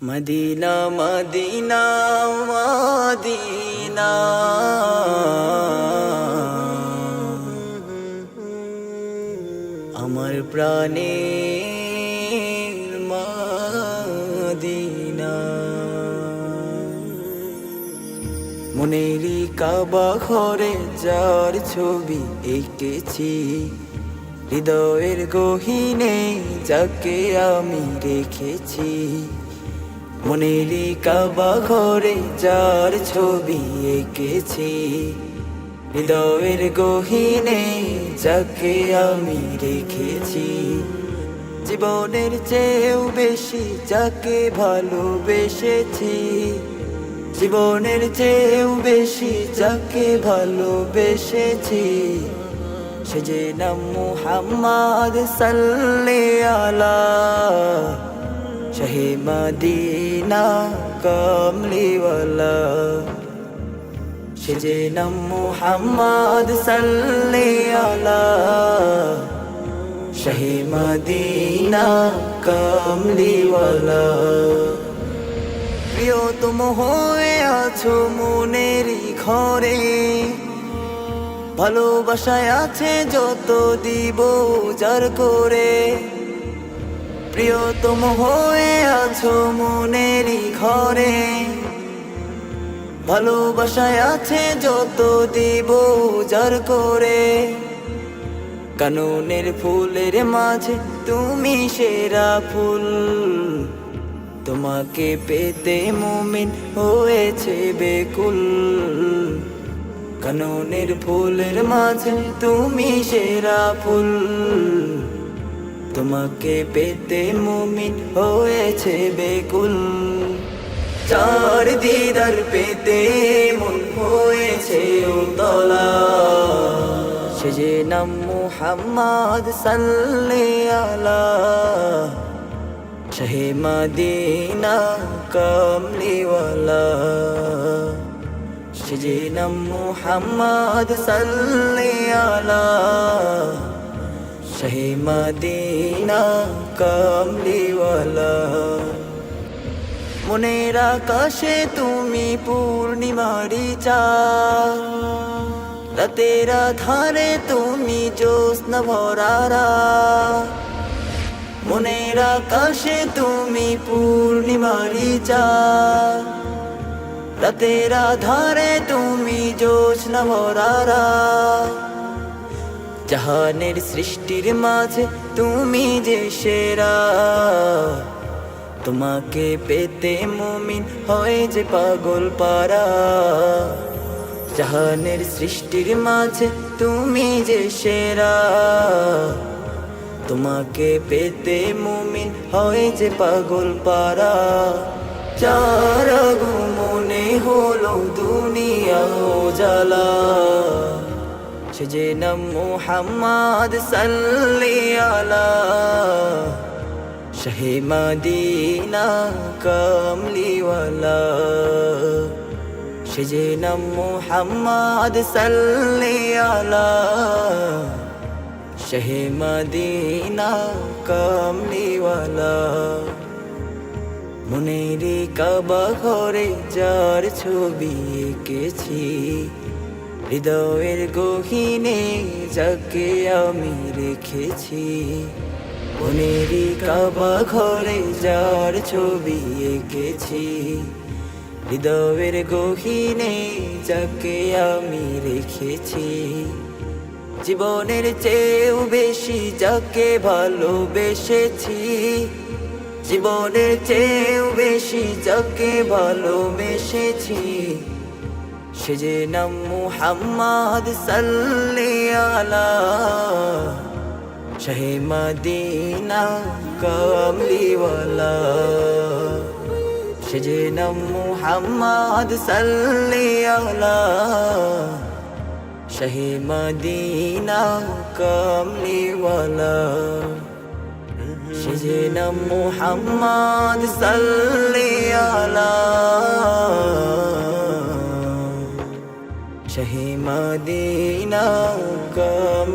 Medina Medina Medina আমার প্রাণের Medina. মনেরই কাবা ঘরে যার ছবি এঁকেছি, হৃদয়ের গহীনে যাকে আমি রেখেছি। মনেরই কাবা ঘরে যার ছবি এঁকেছি, হৃদয়ের গহীনে যাকে আমি রেখেছি। জীবনের চেয়েও বেশি যাকে ভালোবেসেছি, জীবনের চেয়েও বেশি যাকে ভালোবেসেছি। সে যে নাম মুহাম্মদ সাল্লাল্লাহু আলাইহি শাহে মদিনা কামলিওয়ালা। সে যে নাম মুহাম্মদ সাল্লাল্লাহু আলাইহি শাহে মদিনা কামলিওয়ালা। প্রিয়তম হয়ে আছো মনেরই ঘরে, ভালোবাসায় আছে যত দিব যার করে। প্রিয়তম হয়ে আছো মনেরই ঘরে, ভালোবাসায় আছে যত দিব যার করে। কাননের ফুলের মাঝে তুমি সেরা ফুল, তোমাকে পেতে মুমিন হয়েছে বেকুল। কাননের ফুলের মাঝে তুমি সেরা ফুল, তোমাকে পেতে মুমিন হয়েছে বেকুল। চার দিদার পেতে মন হয়েছে উতলা। সে যে নাম মুহাম্মদ সাল্লাল্লাহু আলাইহি শাহে মদিনা কামলিওয়ালা। সে যে নাম মুহাম্মদ সাল্লাল্লাহু আলাইহি শাহে মদিনা কামলিওয়ালা। মনের আকাশে তুমি পূর্ণিমারি চাঁদ, রাতের আধারে তুমি জ্যোৎস্না ভরা রাত। মনের আকাশে তুমি পূর্ণিমারি চাঁদ, রাতের আধারে তুমি জ্যোৎস্না ভরা রাত। জাহানের সৃষ্টির মাঝে তুমি যে সেরা, তোমাকে পেতে মুমিন হয় যে পাগল পারা। জাহানের সৃষ্টির মাঝে তুমি যে সেরা, তোমাকে পেতে মুমিন হয় যে পাগল পারা। চার মনে হলো দুনিয়া উজালা। সে যে নাম মুহাম্মদ সাল্লাল্লাহু আলাইহি শাহে মদিনা কামলিওয়ালা। সে যে নাম মুহাম্মদ সাল্লাল্লাহু আলাইহি শাহে মদিনা কামলিওয়ালা। মনেরই কাবা ঘরে যার ছবি এঁকেছি, হৃদয়ের গহীনে যাকে আমি রেখেছি। মনেরই কাবা ঘরে যার ছবি এঁকেছি, হৃদয়ের গহীনে যাকে আমি রেখেছি। জীবনের চেয়েও বেশি যাকে ভালোবেসেছি, জীবনের চেয়েও বেশি যাকে ভালোবেসেছি। সে যে নাম মুহাম্মদ সাল্লাল্লাহু আলাইহি শাহে মদিনা কামলিওয়ালা। সে যে নাম মুহাম্মদ সাল্লাল্লাহু আলাইহি শাহে মদিনা কামলিওয়ালা। সে যে নাম মুহাম্মদ সাল্লাল্লাহু আলাইহি শাহে মদিনা কামলিওয়ালা।